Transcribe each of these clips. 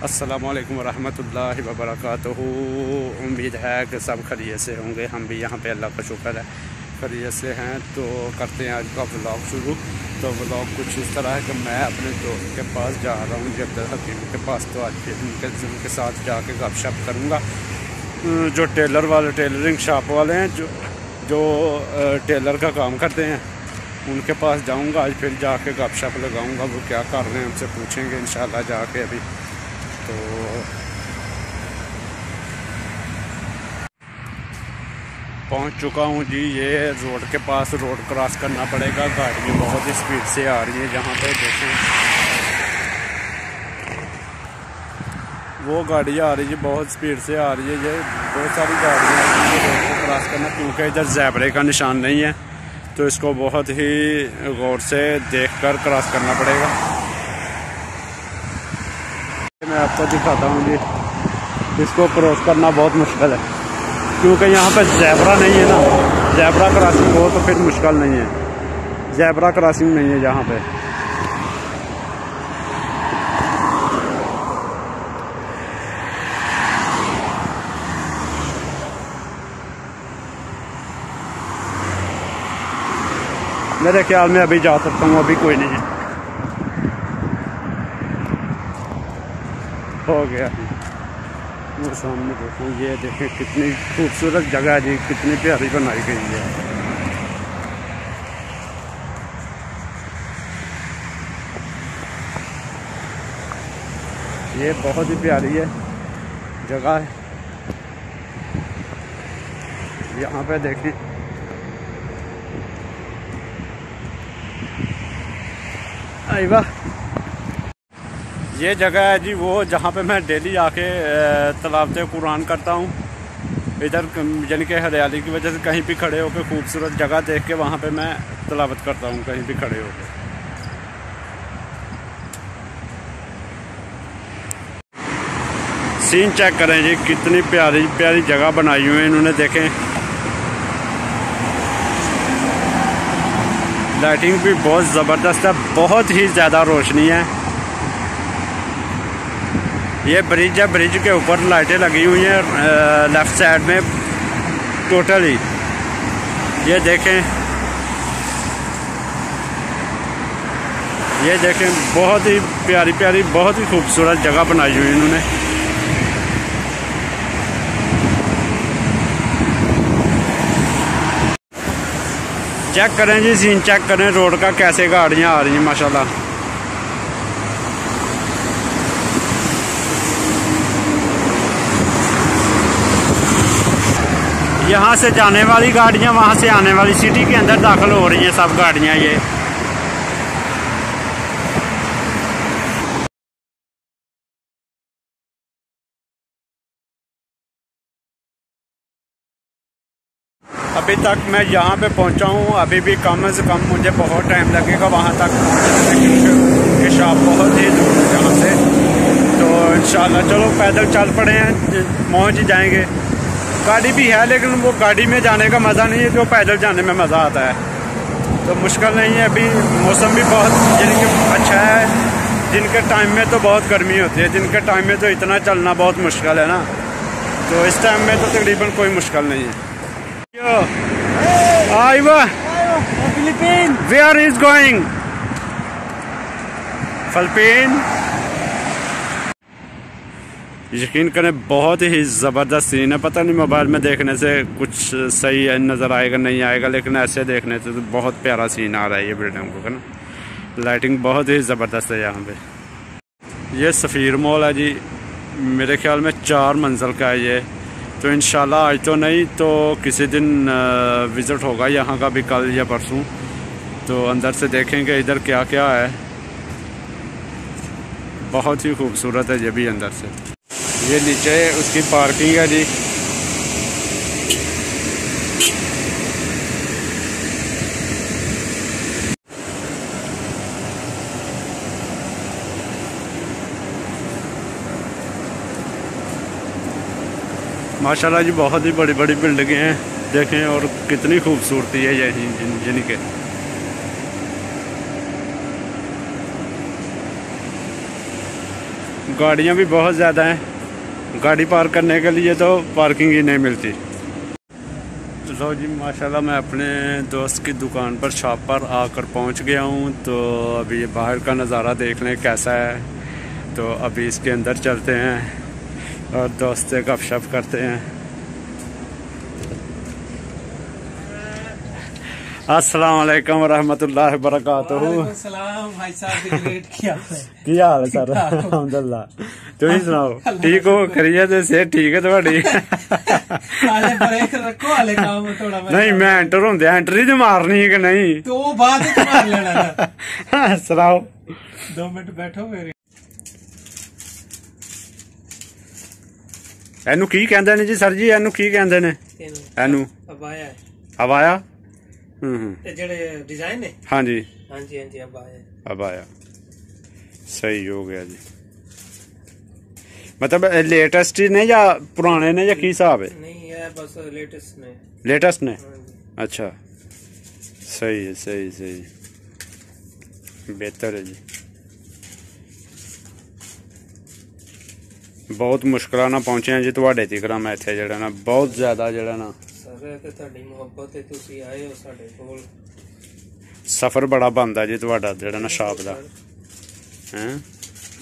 अस्सलामुअलैकुम वरहमतुल्लाहि वबरकातुहू। उम्मीद है कि सब खैरियत से होंगे। हम भी यहाँ पे अल्लाह का शुक्र है खैरियत से हैं। तो करते हैं आज का व्लॉग शुरू। तो व्लॉग कुछ इस तरह है कि मैं अपने दोस्त के पास जा रहा हूँ, जद्दल हकीम के पास। तो आज फिर उनके साथ जाके गपशप करूँगा। जो टेलर वाले टेलरिंग शॉप वाले हैं, जो टेलर का काम करते हैं, उनके पास जाऊंगा आज। फिर जाके गपशप लगाऊंगा, वो क्या कर रहे हैं हमसे पूछेंगे इंशाल्लाह जाके। अभी तो पहुंच चुका हूं जी। ये रोड के पास, रोड क्रॉस करना पड़ेगा। गाड़ियाँ बहुत ही स्पीड से आ रही हैं। जहाँ पे देखें वो गाड़ियाँ आ रही है, बहुत स्पीड से आ रही है। ये बहुत सारी गाड़ियाँ आ रही है रोड को क्रॉस करना, क्योंकि इधर ज़ेब्रे का निशान नहीं है। तो इसको बहुत ही गौर से देखकर क्रॉस करना पड़ेगा। मैं आपको दिखाता हूँ जी, इसको क्रॉस करना बहुत मुश्किल है, क्योंकि यहाँ पे ज़ेब्रा नहीं है ना। ज़ेब्रा क्रॉसिंग हो तो फिर मुश्किल नहीं है, ज़ेब्रा क्रॉसिंग नहीं है यहाँ पे। मेरे ख्याल में अभी जा सकता हूँ, अभी कोई नहीं है। हो गया। वो सामने देखो, ये देखें कितनी खूबसूरत जगह है जी, कितनी प्यारी बनाई गई है। ये बहुत ही प्यारी है जगह है। यहाँ पे देखें, आई वाह। ये जगह है जी वो, जहाँ पे मैं डेली आके तलावत कुरान करता हूँ। इधर यानी कि हरियाली की वजह से कहीं भी खड़े होकर खूबसूरत जगह देख के वहाँ पे मैं तलावत करता हूँ, कहीं भी खड़े होकर। सीन चेक करें जी, कितनी प्यारी प्यारी जगह बनाई हुई है इन्होंने। देखें लाइटिंग भी बहुत ज़बरदस्त है, बहुत ही ज़्यादा रोशनी है। ये ब्रिज है, ब्रिज के ऊपर लाइटें लगी हुई हैं लेफ्ट साइड में टोटली। ये देखें, ये देखें, बहुत ही प्यारी प्यारी, बहुत ही खूबसूरत जगह बनाई हुई इन्होंने। चेक करें जी, सीन चेक करें रोड का, कैसे गाड़ियाँ आ रही हैं माशाल्लाह। यहाँ से जाने वाली गाड़ियाँ, वहाँ से आने वाली, सिटी के अंदर दाखिल हो रही हैं सब गाड़ियाँ। ये अभी तक मैं यहाँ पे पहुँचा हूँ, अभी भी कम से कम मुझे बहुत टाइम लगेगा वहाँ तक पहुँचने में, क्योंकि ये शॉप बहुत ही दूर है यहाँ से। तो इंशाल्लाह चलो पैदल चल पड़े हैं, पहुँच ही जाएंगे। गाड़ी भी है, लेकिन वो गाड़ी में जाने का मज़ा नहीं है जो पैदल जाने में मज़ा आता है। तो मुश्किल नहीं है। अभी मौसम भी बहुत यानी कि अच्छा है। दिन के टाइम में तो बहुत गर्मी होती है, दिन के टाइम में तो इतना चलना बहुत मुश्किल है ना। तो इस टाइम में तो तकरीबन कोई मुश्किल नहीं है। Philippine, where is going? Philippine. यकीन करें बहुत ही ज़बरदस्त सीन है। पता नहीं मोबाइल में देखने से कुछ सही नज़र आएगा नहीं आएगा, लेकिन ऐसे देखने से तो बहुत प्यारा सीन आ रहा है ये बिल्डिंग को, है ना। लाइटिंग बहुत ही ज़बरदस्त है यहाँ पे। ये सफ़ीर मॉल है जी, मेरे ख्याल में 4 मंजिल का है ये। तो इंशाल्लाह आज तो नहीं तो किसी दिन विज़िट होगा यहाँ का भी, कल या परसों। तो अंदर से देखेंगे इधर क्या क्या है। बहुत ही खूबसूरत है ये भी अंदर से। ये नीचे उसकी पार्किंग है जी। माशाल्लाह जी बहुत ही बड़ी बड़ी बिल्डिंगें हैं, देखें, और कितनी खूबसूरती है ये जिनके। गाड़ियाँ भी बहुत ज़्यादा हैं, गाड़ी पार्क करने के लिए तो पार्किंग ही नहीं मिलती। लो जी माशाल्लाह मैं अपने दोस्त की दुकान पर शॉप पर आकर पहुंच गया हूं। तो अभी बाहर का नज़ारा देख लें कैसा है। तो अभी इसके अंदर चलते हैं और दोस्त से गपशप करते हैं। अस्सलाम वालेकुम रहमतुल्लाहि बरकातुहू। भाई साहब की हाल है सर? अल्हम्दुलिल्लाह, तुम सुनाओ ठीक हो? खैरियत से ठीक है थोड़ी? नहीं मैं एंटर होंदे एंट्री तो मारनी है कि नहीं? तो बाद मार लेना। सुनाओ 2 मिनट बैठो मेरे। ਇਹਨੂੰ ਕੀ ਕਹਿੰਦੇ ਨੇ ਜੀ ਸਰ ਜੀ? ਇਹਨੂੰ ਕੀ ਕਹਿੰਦੇ ਨੇ? ਇਹਨੂੰ ਅਬਾਇਆ। ਅਬਾਇਆ? ਤੇ ਜਿਹੜੇ ਡਿਜ਼ਾਈਨ ਨੇ? ਹਾਂਜੀ ਹਾਂਜੀ ਹਾਂਜੀ ਅਬਾਇਆ। ਅਬਾਇਆ ਸਹੀ ਹੋ ਗਿਆ ਜੀ। मतलब लेटेस्ट ही ने या पुराने ने या की हिसाब है? नहीं है बस लेटेस्ट ने। लेटेस्ट ने? अच्छा सही है सही सही बेहतर है जी। बहुत मुश्किल ना पहुंचे हैं जी ਤੁਹਾਡੇ ਤੀਕਰ ਮੈਂ ਇੱਥੇ ਜਿਹੜਾ ਨਾ ਬਹੁਤ ਜ਼ਿਆਦਾ ਜਿਹੜਾ ਨਾ ਸਰ ਤੇ ਤੁਹਾਡੀ ਮੁਹੱਬਤ ਤੇ ਤੁਸੀਂ ਆਏ ਹੋ ਸਾਡੇ ਕੋਲ। ਸਫ਼ਰ ਬੜਾ ਬੰਦਾ ਜੀ ਤੁਹਾਡਾ ਜਿਹੜਾ ਨਾ ਸ਼ਾਪ ਦਾ ਹੈ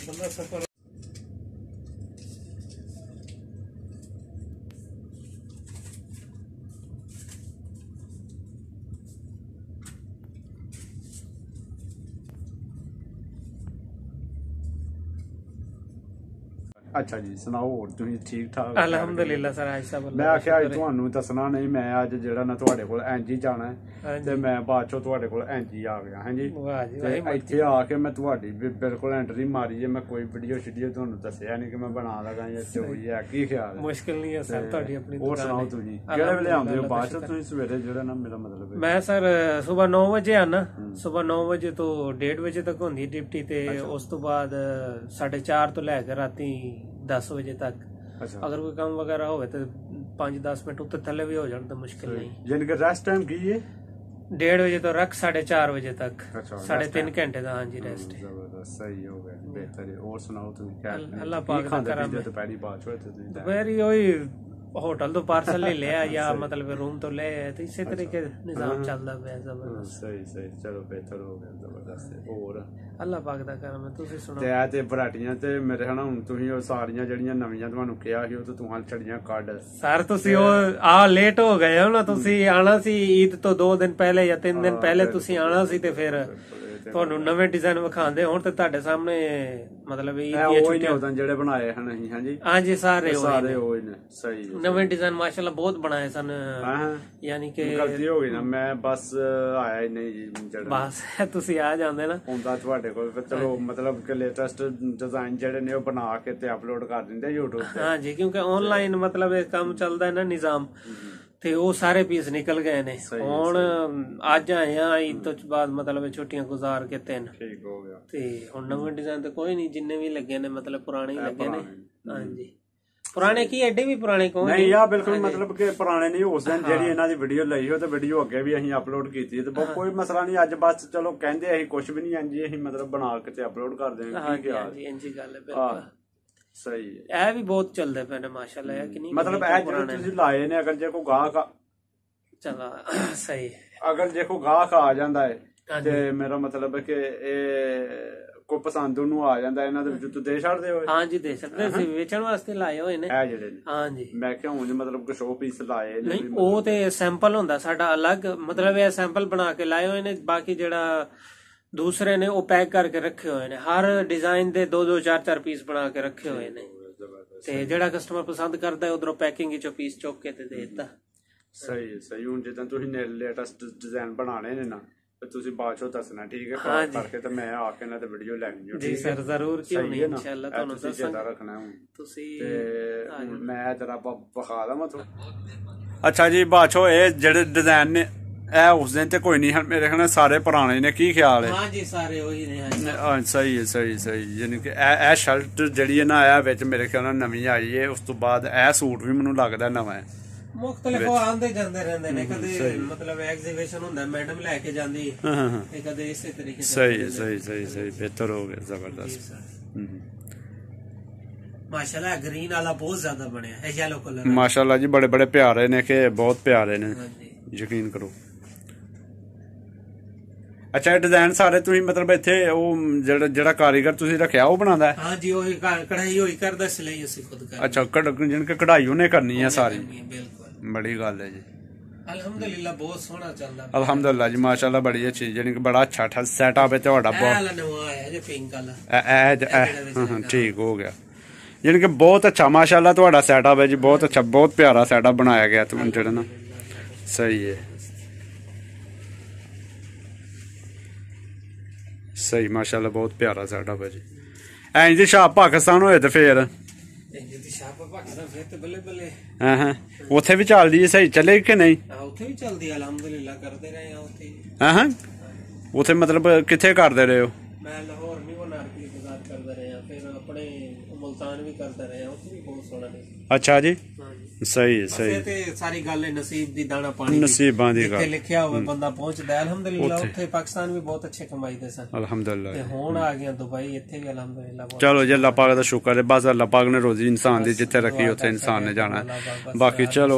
ਬੰਦਾ ਸਫ਼ਰ। अच्छा जी सुनाओ और तुम ठीक ठाक? अल्हम्दुलिल्लाह सर आज सब मैं आख्या अज ਤੁਹਾਨੂੰ ਦੱਸਣਾ ਨਹੀਂ। ਮੈਂ ਅੱਜ ਜਿਹੜਾ ਨਾ ਤੁਹਾਡੇ ਕੋਲ ਇੰਜ ਹੀ ਜਾਣਾ ਹੈ ਤੇ ਮੈਂ ਬਾਅਦ ਚੋਂ ਤੁਹਾਡੇ ਕੋਲ ਇੰਜ ਹੀ ਆ ਗਿਆ। ਹਾਂਜੀ ਤੇ ਇੱਥੇ ਆ ਕੇ ਮੈਂ ਤੁਹਾਡੀ ਵੀ ਬਿਲਕੁਲ ਐਂਟਰੀ ਮਾਰੀ ਹੈ। ਮੈਂ ਕੋਈ ਵੀਡੀਓ ਸ਼ੀਡੀਓ ਤੁਹਾਨੂੰ ਦੱਸਿਆ ਨਹੀਂ ਕਿ ਮੈਂ ਬਣਾ ਲਗਾ ਜਾਂ ਚੋਈ ਹੈ। ਕੀ ਖਿਆਲ ਹੈ? ਮੁਸ਼ਕਿਲ ਨਹੀਂ ਹੈ ਸਰ ਤੁਹਾਡੀ ਆਪਣੀ ਦੁਕਾਨ। ਹੋਰ ਸੁਣਾਓ ਤੁਸੀਂ ਕਿਹੜੇ ਵੇਲੇ ਆਉਂਦੇ ਹੋ? ਬਾਅਦ ਚੋਂ ਤੁਸੀਂ ਸਵੇਰੇ ਜਿਹੜਾ ਨਾ ਮੇਰਾ ਮਤਲਬ ਮੈਂ ਸਰ ਸਵੇਰ 9 ਵਜੇ ਆਣਾ। ਸਵੇਰ 9 ਵਜੇ ਤੋਂ 1:30 ਵਜੇ ਤੱਕ ਹੁੰਦੀ ਡਿਊਟੀ ਤੇ ਉਸ ਤੋਂ ਬਾਅਦ 4:30 ਤੋਂ ਲੈ ਕੇ ਰਾਤੀ 10 ਵਜੇ ਤੱਕ। ਅਗਰ ਕੋਈ ਕੰਮ ਵਗੈਰਾ ਹੋਵੇ ਤਾਂ 5-10 ਮਿੰਟ ਉੱਤੇ ਥੱਲੇ ਵੀ ਹੋ ਜਾਣ ਤਾਂ ਮੁਸ਼ਕਿਲ ਨਹੀਂ। ਯਾਨੀ ਕਿ ਰੈਸਟ ਟਾਈਮ ਕੀ ਹੈ? 1:30 ਵਜੇ ਤੋਂ ਰੱਖ 4:30 ਵਜੇ ਤੱਕ 3.5 ਘੰਟੇ ਦਾ। ਹਾਂਜੀ ਰੈਸਟ। ਜ਼ਬਰਦस्त ਸਹੀ ਹੋ ਗਿਆ ਬਿਹਤਰ ਹੈ। ਹੋਰ ਸੁਣਾਓ ਤੁਸੀਂ ਕੀ ਅੱਲਾਹ ਪਾਕ ਦਾ ਕਰਮ ਹੈ। ਦੁਪਹਿਰੀ ਬਾਅਦ ਚੋਂ ਤੁਸੀਂ ਦੁਪਹਿਰੀ ਉਹੀ होटल तो पार्सल ले लिया या मतलब रूम तो ले आए तो इसी तरीके निजाम चलता पे जबरदस्त। सही चलो बेहतर हो गया जबरदस्त। और ਅੱਲਾਹ ਪਾਕ ਦਾ ਕਰਮ ਹੈ। ਤੁਸੀਂ ਸੁਣਾਓ ਤੇ ਤੇ ਵੈਰਾਈਟੀਆਂ ਤੇ ਮੇਰੇ ਹਨਾ ਹੁਣ ਤੁਸੀਂ ਉਹ ਸਾਰੀਆਂ ਜਿਹੜੀਆਂ ਨਵੀਆਂ ਤੁਹਾਨੂੰ ਕਿਹਾ ਸੀ ਉਹ ਤਾਂ ਤੁਹਾਨੂੰ ਛੜੀਆਂ ਕੱਢ ਸਰ ਤੁਸੀਂ ਉਹ ਆ ਲੇਟ ਹੋ ਗਏ ਹੋ ਨਾ। ਤੁਸੀਂ ਆਣਾ ਸੀ ਈਦ ਤੋਂ 2 ਦਿਨ ਪਹਿਲੇ ਜਾਂ 3 ਦਿਨ ਪਹਿਲੇ ਤੁਸੀਂ ਆਣਾ ਸੀ ਤੇ ਫਿਰ ਤੁਹਾਨੂੰ ਨਵੇਂ ਡਿਜ਼ਾਈਨ ਵਿਖਾਉਂਦੇ। ਹੁਣ ਤੇ ਤੁਹਾਡੇ ਸਾਹਮਣੇ ਮਤਲਬ ਈਦ ਦੀਆਂ ਛੁੱਟੀਆਂ ਉਦੋਂ ਜਿਹੜੇ ਬਣਾਏ ਹਨ ਅਸੀਂ। ਹਾਂਜੀ ਸਾਰੇ ਹੋਏ ਨੇ ਸਹੀ ਨਵੇਂ ਡਿਜ਼ਾਈਨ ਮਾਸ਼ਾਅੱਲਾ ਬਹੁਤ ਬਣਾਏ ਸਨ। ਯਾਨੀ ਕਿ ਗਲਤੀ ਹੋ ਗਈ ਨਾ ਮੈਂ ਬਸ ਆਇਆ ਹੀ ਨਹੀਂ ਜੀ। ਬਸ ਤੁਸੀਂ ਆ ਜਾਂਦੇ ਨਾ ਹੁੰਦਾ ਤੁਹਾਡੇ ਕੋਲ ਚਲੋ ਮਤਲਬ ਕਿ ਲੇਟੈਸਟ ਡਿਜ਼ਾਈਨ ਜਿਹੜੇ ਨੇ ਉਹ ਬਣਾ ਕੇ ਤੇ ਅਪਲੋਡ ਕਰ ਦਿੰਦੇ YouTube ਤੇ। ਹਾਂਜੀ ਕਿਉਂਕਿ ਆਨਲਾਈਨ ਮਤਲਬ ਇਹ ਕੰਮ ਚੱਲਦਾ ਹੈ ਨਾ ਨਿਜ਼ਾਮ ਤੇ ਉਹ ਸਾਰੇ ਪੀਸ ਨਿਕਲ ਗਏ ਨੇ। ਹੁਣ ਅੱਜ ਆਏ ਆ ਈਦ ਤੋਂ ਬਾਅਦ ਮਤਲਬ ਛੁੱਟੀਆਂ ਗੁਜ਼ਾਰ ਕੇ 3 ਠੀਕ ਹੋ ਗਿਆ ਤੇ ਹੁਣ ਨਵੇਂ ਡਿਜ਼ਾਈਨ ਤੇ ਕੋਈ ਨਹੀਂ। ਜਿੰਨੇ ਵੀ ਲੱਗੇ ਨੇ ਮਤਲਬ ਪੁਰਾਣੇ ਹੀ ਲੱਗੇ ਨੇ। ਹਾਂਜੀ ਪੁਰਾਣੇ ਕੀ ਐਡੇ ਵੀ ਪੁਰਾਣੇ ਕੋਈ ਨਹੀਂ ਆ ਬਿਲਕੁਲ ਮਤਲਬ ਕਿ ਪੁਰਾਣੇ ਨਹੀਂ। ਉਸ ਦਿਨ ਜਿਹੜੀ ਇਹਨਾਂ ਦੀ ਵੀਡੀਓ ਲਈ ਉਹ ਤੇ ਵੀਡੀਓ ਅੱਗੇ ਵੀ ਅਸੀਂ ਅਪਲੋਡ ਕੀਤੀ ਤੇ ਕੋਈ ਮਸਲਾ ਨਹੀਂ। ਅੱਜ ਬਸ ਚਲੋ ਕਹਿੰਦੇ ਅਸੀਂ ਕੁਝ ਵੀ ਨਹੀਂ ਹਾਂਜੀ ਅਸੀਂ ਮਤਲਬ ਬਣਾ ਕੇ ਤੇ ਅਪਲੋਡ ਕਰ ਦੇਵਾਂਗੇ। ਹਾਂਜੀ ਇੰਜੀ ਗੱਲ ਹੈ ਬਿਲਕੁਲ ਸਹੀ ਹੈ। ਇਹ ਵੀ ਬਹੁਤ ਚੱਲਦੇ ਪਏ ਨੇ ਮਾਸ਼ਾਅੱਲਾ। ਇਹ ਕਿ ਨਹੀਂ ਮਤਲਬ ਇਹ ਜਿਹੜੇ ਤੁਸੀਂ ਲਾਏ ਨੇ ਅਗਰ ਜੇ ਕੋਈ ਗਾਹਕ ਚੰਗਾ ਸਹੀ ਅਗਰ ਜੇ ਕੋਈ ਗਾਹਕ ਆ ਜਾਂਦਾ ਹੈ ਤੇ ਮੇਰਾ ਮਤਲਬ ਹੈ ਕਿ ਇਹ ਕੋਈ ਪਸੰਦ ਉਹਨੂੰ ਆ ਜਾਂਦਾ ਇਹਨਾਂ ਦੇ ਵਿੱਚ ਤੂੰ ਦੇ ਛੱਡਦੇ ਹੋ? ਹਾਂਜੀ ਦੇ ਸਕਦੇ। ਅਸੀਂ ਵੇਚਣ ਵਾਸਤੇ ਲਾਏ ਹੋਏ ਨੇ ਇਹ ਜਿਹੜੇ ਨੇ। ਹਾਂਜੀ ਮੈਂ ਕਿਹਾ ਹੁਣ ਮਤਲਬ ਕਿ ਸ਼ੋ ਪੀਸ ਲਾਏ ਨੇ। ਨਹੀਂ ਉਹ ਤੇ ਸੈਂਪਲ ਹੁੰਦਾ ਸਾਡਾ ਅਲੱਗ ਮਤਲਬ ਇਹ ਸੈਂਪਲ ਬਣਾ ਕੇ ਲਾਏ ਹੋਏ ਨੇ। ਬਾਕੀ ਜਿਹੜਾ ਦੂਸਰੇ ਨੇ ਉਹ ਪੈਕ ਕਰਕੇ ਰੱਖੇ ਹੋਏ ਨੇ। ਹਰ ਡਿਜ਼ਾਈਨ ਦੇ 2-2 4-4 ਪੀਸ ਬਣਾ ਕੇ ਰੱਖੇ ਹੋਏ ਨੇ ਤੇ ਜਿਹੜਾ ਕਸਟਮਰ ਪਸੰਦ ਕਰਦਾ ਉਧਰੋਂ ਪੈਕਿੰਗ ਵਿੱਚੋਂ ਪੀਸ ਚੁੱਕ ਕੇ ਤੇ ਦੇ ਦਿੱਤਾ। ਸਹੀ ਹੁਣ ਜਿੱਦਾਂ ਤੁਸੀਂ ਲੇਟੈਸਟ ਡਿਜ਼ਾਈਨ ਬਣਾਣੇ ਨੇ ਨਾ ਤੁਸੀਂ ਬਾਅਦ ਚੋਂ ਦੱਸਣਾ ਠੀਕ ਹੈ ਕਰਕੇ ਤੇ ਮੈਂ ਆ ਕੇ ਨਾ ਤੇ ਵੀਡੀਓ ਲੈਣੀ ਜੀ ਸਰ ਜ਼ਰੂਰ ਕਿਉਂ ਨਹੀਂ ਇਨਸ਼ਾਅੱਲਾ ਤੁਹਾਨੂੰ ਦੱਸਾਂਗਾ ਰੱਖਣਾ ਹੁਣ ਤੁਸੀਂ ਤੇ ਮੈਂ ਤੇਰਾ ਵਿਖਾ ਦਵਾਂ ਤੁਹਾਨੂੰ। ਅੱਛਾ ਜੀ ਬਾਅਦ ਚੋਂ ਇਹ ਜਿਹੜੇ ਡਿਜ਼ਾਈਨ ਨੇ ਇਹ ਉਸ ਦਿਨ ਤੇ ਕੋਈ ਨਹੀਂ ਮੇਰੇ ਖਿਆਲ ਸਾਰੇ ਪੁਰਾਣੇ ਨੇ। ਕੀ ਖਿਆਲ ਹੈ? ਹਾਂਜੀ ਸਾਰੇ ਉਹੀ ਨੇ। ਸਹੀ ਹੈ ਯਾਨੀ ਕਿ ਇਹ ਸ਼ਰਟ ਜਿਹੜੀ ਹੈ ਨਾ ਇਹ ਵਿੱਚ ਮੇਰੇ ਖਿਆਲ ਨਾਲ ਨਵੀਂ ਆਈ ਹੈ। ਉਸ ਤੋਂ ਬਾਅਦ ਇਹ ਸੂਟ ਵੀ ਮੈਨੂੰ ਲੱਗਦਾ ਨਵਾਂ ਹੈ। ਮੁxtਲਿਫ ਆਉਂਦੇ ਜਾਂਦੇ ਰਹਿੰਦੇ ਨੇ। ਕਦੇ ਮਤਲਬ ਐਗਜ਼ੀਬਿਸ਼ਨ ਹੁੰਦਾ ਮੈਡਮ ਲੈ ਕੇ ਜਾਂਦੀ ਤੇ ਕਦੇ ਇਸੇ ਤਰੀਕੇ ਸਹੀ ਬਿਹਤਰ ਹੋ ਗਿਆ ਜ਼ਬਰਦਸਤ। माशाल्लाह ग्रीन वाला बहुत ज्यादा बनया है, येलो कलर माशाल्लाह जी, बड़े बड़े प्यारे ने के बहुत प्यारे ने, यकीन करो। अच्छा डिजाइन सारे तुम मतलब इत्थे जेड़ा कारीगर तुसी रखया वो बनांदा है? हां जी, ओही कढ़ाई होई करदा सिलाई ਅਸੀਂ खुद कर। अच्छा जिनके कढ़ाई उन्हें करनी है सारी? बिल्कुल, बड़ी गल है जी। अल्हम्दुलिल्लाह बहुत सोहना चलदा। अल्हम्दुलिल्लाह जी, माशाल्लाह बड़ी अच्छी, यानी कि बड़ा अच्छा सेटअप है ਤੁਹਾਡਾ बहुत। ये पिंक वाला ठीक हो गया, यानी कि बहुत अच्छा माशाल्लाह ਤੁਹਾਡਾ सेटअप है जी, बहुत अच्छा, बहुत प्यारा सेटअप बनाया गया तुम जेड़ा ना, सही है सही, माशाल्लाह बहुत प्यारा सेटअप है जी। ऐं जी शाप पाकिस्तान होए ते फिर उत्थे भी चलदी है, सही चलेगी कि नहीं? उत्थे भी चलदी है अल्हम्दुलिल्लाह, करदे रहे हैं उत्थे। उत्थे मतलब किथे करदे रहे हो? मैं लाहौर नहीं वो नारकली बाजार करदे रहे हैं, फिर अपने मुल्तान भी करदे रहे हैं, उत्थे भी बहुत सोहना है। अच्छा जी, सही है सही। ते सारी गल है नसीब दी, दाना पानी नसीबां दी गल, लिखिया होवे बंदा पहुंचदा है। अल्हम्दुलिल्लाह उत्थे पाकिस्तान भी बहुत अच्छे कमाईदे सन अल्हम्दुलिल्लाह, ते हुण आ गया दुबई, इत्थे भी अल्हम्दुलिल्लाह। चलो जी, अल्लाह पाक दा शुक्र है, बस अल्लाह पाक ने रोजी इंसान दी जिथे रखी उत्थे इंसान ने जाना है, बाकी चलो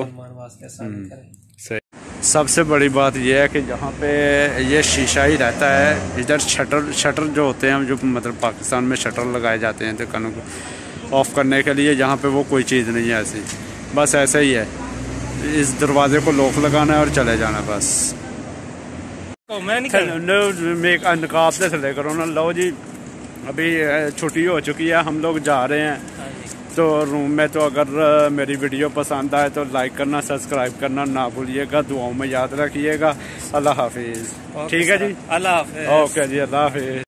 सही। सबसे बड़ी बात यह है कि जहाँ पे ये शीशा ही रहता है, इधर शटर जो होते हैं, जो मतलब पाकिस्तान में शटर लगाए जाते हैं दुकानों को ऑफ करने के लिए, यहाँ पे वो कोई चीज़ नहीं है ऐसी, बस ऐसा ही है, इस दरवाजे को लॉक लगाना है और चले जाना बस। नकाब से थले करो ना। लो जी, अभी छुट्टी हो चुकी है, हम लोग जा रहे हैं तो रूम में। तो अगर मेरी वीडियो पसंद आए तो लाइक करना, सब्सक्राइब करना ना भूलिएगा, दुआओं में याद रखिएगा। अल्लाह हाफिज़। ठीक है जी, अल्लाह हाफिज़। ओके जी, अल्लाह हाफिज़।